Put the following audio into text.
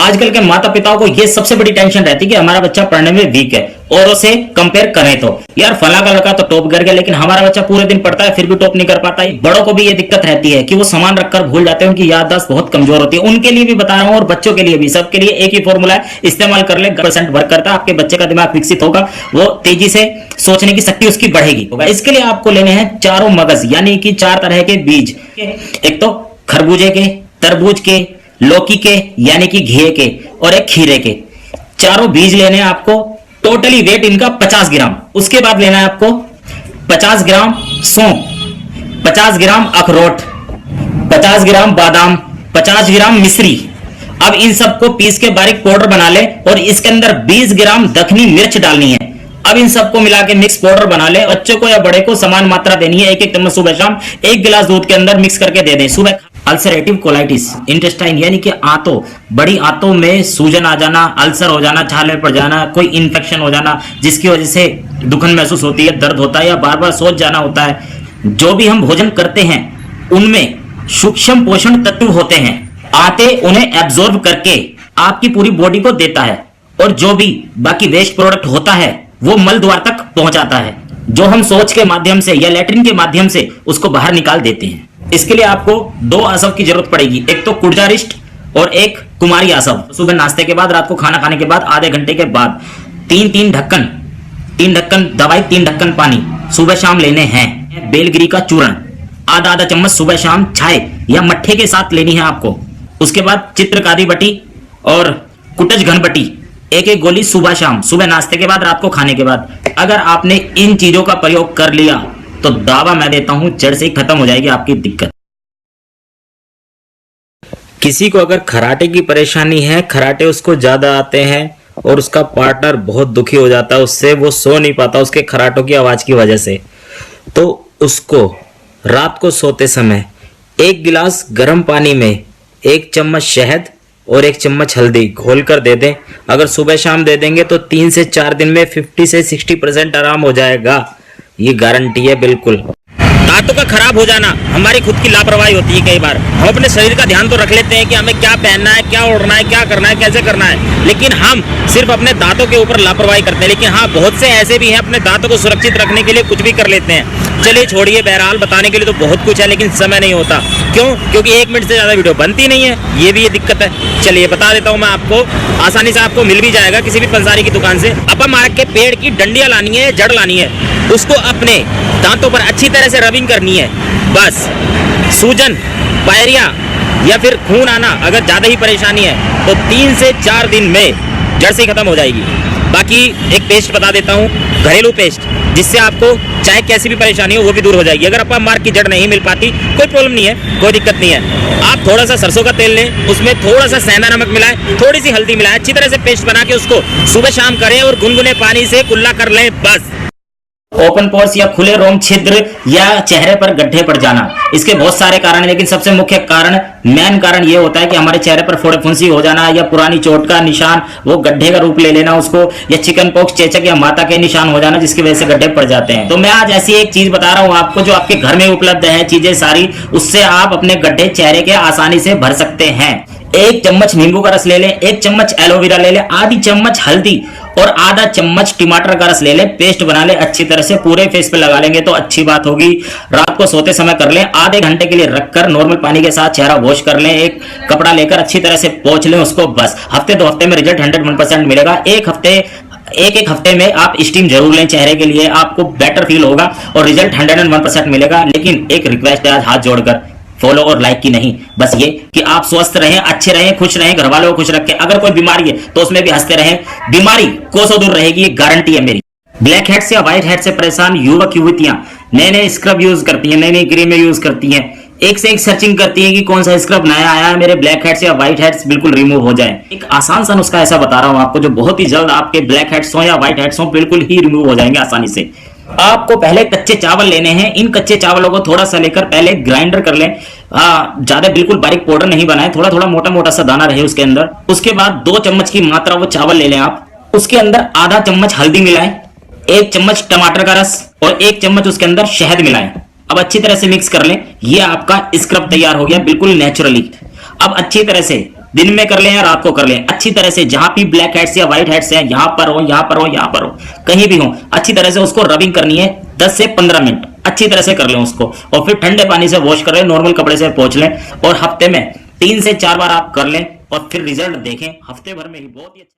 आजकल के माता पिताओं को ये सबसे बड़ी टेंशन रहती है कि हमारा बच्चा पढ़ने में वीक है, औरों से कंपेयर करें तो यार फला का लड़का तो टॉप कर गया, लेकिन हमारा बच्चा पूरे दिन पढ़ता है फिर भी टॉप नहीं कर पाता है। बड़ों को भी ये दिक्कत रहती है कि वो सामान रखकर भूल जाते हैं, उनकी याददाश्त बहुत कमजोर होती है। उनके लिए भी बता रहा हूं और बच्चों के लिए भी, सबके लिए एक ही फॉर्मूला है, इस्तेमाल कर ले, % वर्क करता है। आपके बच्चे का दिमाग विकसित होगा, वो तेजी से सोचने की शक्ति उसकी बढ़ेगी। इसके लिए आपको लेने हैं चारों मगज, यानी कि 4 तरह के बीज। एक तो खरबूजे के, तरबूज के, लौकी के यानी कि घिए के, और एक खीरे के। चारों बीज लेने हैं आपको। टोटली वेट इनका 50 ग्राम। उसके बाद लेना है आपको 50 ग्राम सौंफ, 50 ग्राम अखरोट, 50 ग्राम बादाम, 50 ग्राम मिश्री। अब इन सबको पीस के बारीक पाउडर बना ले और इसके अंदर 20 ग्राम दखनी मिर्च डालनी है। अब इन सबको मिला के मिक्स पाउडर बना ले। बच्चों को या बड़े को समान मात्रा देनी है, 1-1 चम्मच सुबह शाम 1 गिलास दूध के अंदर मिक्स करके दे दें सुबह। अल्सरेटिव कोलाइटिस, इंटेस्टाइन यानी कि आंतों, बड़ी आंतों में सूजन आ जाना, अल्सर हो जाना, छाले पड़ जाना, कोई इन्फेक्शन हो जाना जिसकी वजह से दुखन महसूस होती है, दर्द होता है या बार बार सोच जाना होता है। जो भी हम भोजन करते हैं उनमें सूक्ष्म पोषण तत्व होते हैं, आते उन्हें एब्जॉर्ब करके आपकी पूरी बॉडी को देता है, और जो भी बाकी वेस्ट प्रोडक्ट होता है वो मल द्वार तक पहुंचाता है, जो हम सोच के माध्यम से या लैट्रिन के माध्यम से उसको बाहर निकाल देते हैं। इसके लिए आपको 2 आसव की जरूरत पड़ेगी, एक तो कुर्जारिष्ट और एक कुमारी आसव। सुबह नाश्ते के बाद, रात को खाना खाने के बाद, आधे घंटे के बाद 3 ढक्कन दवाई, 3 ढक्कन पानी सुबह शाम लेने हैं। बेलगिरी का चूर्ण आधा चम्मच सुबह शाम चाय या मट्ठे के साथ लेनी है आपको। उसके बाद चित्रकारी बटी और कुटज घन बटी 1-1 गोली सुबह शाम, सुबह नाश्ते के बाद, रात को खाने के बाद। अगर आपने इन चीजों का प्रयोग कर लिया तो दावा मैं देता हूं जड़ से ही खत्म हो जाएगी आपकी दिक्कत। किसी को अगर खराटे की परेशानी है, खराटे उसको ज्यादा आते हैं और उसका पार्टनर बहुत दुखी हो जाता है, उससे वो सो नहीं पाता उसके खराटों की आवाज की वजह से, तो उसको रात को सोते समय 1 गिलास गर्म पानी में 1 चम्मच शहद और 1 चम्मच हल्दी घोल कर दे दें। अगर सुबह शाम दे देंगे तो 3 से 4 दिन में 50 से 60% आराम हो जाएगा, ये गारंटी है बिल्कुल। दांतों का खराब हो जाना हमारी खुद की लापरवाही होती है। कई बार हम अपने शरीर का ध्यान तो रख लेते हैं कि हमें क्या पहनना है, क्या ओढ़ना है, क्या करना है, कैसे करना है, लेकिन हम सिर्फ अपने दांतों के ऊपर लापरवाही करते हैं। लेकिन हाँ, बहुत से ऐसे भी हैं अपने दांतों को सुरक्षित रखने के लिए कुछ भी कर लेते हैं। चलिए छोड़िए, बहरहाल बताने के लिए तो बहुत कुछ है लेकिन समय नहीं होता। क्यों? क्योंकि 1 मिनट से ज्यादा वीडियो बनती नहीं है, ये भी ये दिक्कत है। चलिए बता देता हूँ मैं आपको, आसानी से आपको मिल भी जाएगा किसी भी पंसारी की दुकान से। अपमार्क के पेड़ की डंडियां लानी है, जड़ लानी है, उसको अपने दांतों पर अच्छी तरह से रबिंग करनी है। बस सूजन, पायरिया या फिर खून आना अगर ज्यादा ही परेशानी है तो 3 से 4 दिन में जड़ से खत्म हो जाएगी। बाकी एक पेस्ट बता देता हूँ, घरेलू पेस्ट, जिससे आपको चाहे कैसी भी परेशानी हो वो भी दूर हो जाएगी। अगर अपमार्क की जड़ नहीं मिल पाती कोई प्रॉब्लम नहीं है, कोई दिक्कत नहीं है। आप थोड़ा सा सरसों का तेल लें, उसमें थोड़ा सा सेंधा नमक मिलाएं, थोड़ी सी हल्दी मिलाएं, अच्छी तरह से पेस्ट बना के उसको सुबह शाम करें और गुनगुने पानी से कुल्ला कर लें। बस। ओपन पोर्स या खुले रोम छिद्र या चेहरे पर गड्ढे पड़ जाना, इसके बहुत सारे कारण हैं, लेकिन सबसे मुख्य कारण, मेन कारण ये होता है कि हमारे चेहरे पर फोड़े फुंसी हो जाना या पुरानी चोट का निशान वो गड्ढे का रूप ले लेना उसको, या चिकन पॉक्स, चेचक या माता के निशान हो जाना जिसकी वजह से गड्ढे पड़ जाते हैं। तो मैं आज ऐसी एक चीज बता रहा हूं आपको जो आपके घर में उपलब्ध है चीजें सारी, उससे आप अपने गड्ढे चेहरे के आसानी से भर सकते हैं। 1 चम्मच नींबू का रस ले लें, 1 चम्मच एलोवेरा ले लें, आधी चम्मच हल्दी और आधा चम्मच टमाटर का रस ले लें, पेस्ट बना लें, अच्छी तरह से पूरे फेस पे लगा लेंगे तो अच्छी बात होगी। रात को सोते समय कर लें, आधे घंटे के लिए रखकर नॉर्मल पानी के साथ चेहरा वॉश कर लें, एक कपड़ा लेकर अच्छी तरह से पोंछ लें उसको। बस हफ्ते 2 हफ्ते में रिजल्ट 101% मिलेगा। एक हफ्ते में आप स्टीम जरूर लें चेहरे के लिए, आपको बेटर फील होगा और रिजल्ट 101% मिलेगा। लेकिन एक रिक्वेस्ट है आज हाथ जोड़कर, फॉलो और लाइक की नहीं, बस ये कि आप स्वस्थ रहें, अच्छे रहें, खुश रहें, घर वालों को खुश रखें। अगर कोई बीमारी है तो उसमें भी हंसते रहें, बीमारी कोसों दूर रहेगी, ये गारंटी है मेरी। ब्लैक हेड से या व्हाइट हेड से परेशान युवक युवतियां नए नए स्क्रब यूज करती हैं, नई नई क्रीमें यूज करती हैं, एक से एक सर्चिंग करती है कि कौन सा स्क्रब नया आया है, मेरे ब्लैक हेड्स या व्हाइट हेड्स बिल्कुल रिमूव हो जाए। एक आसान सा नुस्खा ऐसा बता रहा हूं आपको जो बहुत ही जल्द आपके ब्लैक हेड्स हो या व्हाइट हेड्स हो बिल्कुल ही रिमूव हो जाएंगे आसानी से। आपको पहले कच्चे चावल लेने हैं, इन कच्चे चावलों को थोड़ा सा लेकर पहले ग्राइंडर कर लें, ज्यादा बिल्कुल बारीक पाउडर नहीं बनाए, थोड़ा थोड़ा मोटा मोटा सा दाना रहे उसके अंदर। उसके बाद 2 चम्मच की मात्रा वो चावल ले लें आप, उसके अंदर आधा चम्मच हल्दी मिलाएं, 1 चम्मच टमाटर का रस और 1 चम्मच उसके अंदर शहद मिलाएं। अब अच्छी तरह से मिक्स कर लें, ये आपका स्क्रब तैयार हो गया बिल्कुल नेचुरली। अब अच्छी तरह से दिन में कर लें या रात को कर लें, अच्छी तरह से जहां भी ब्लैक हेड्स या व्हाइट हेड्स हैं, यहां पर हो, यहां पर हो, यहां पर हो, कहीं भी हो, अच्छी तरह से उसको रबिंग करनी है 10 से 15 मिनट अच्छी तरह से कर लें उसको, और फिर ठंडे पानी से वॉश कर लें, नॉर्मल कपड़े से पोंछ लें, और हफ्ते में 3 से 4 बार आप कर लें और फिर रिजल्ट देखें हफ्ते भर में ही बहुत ही अच्छा।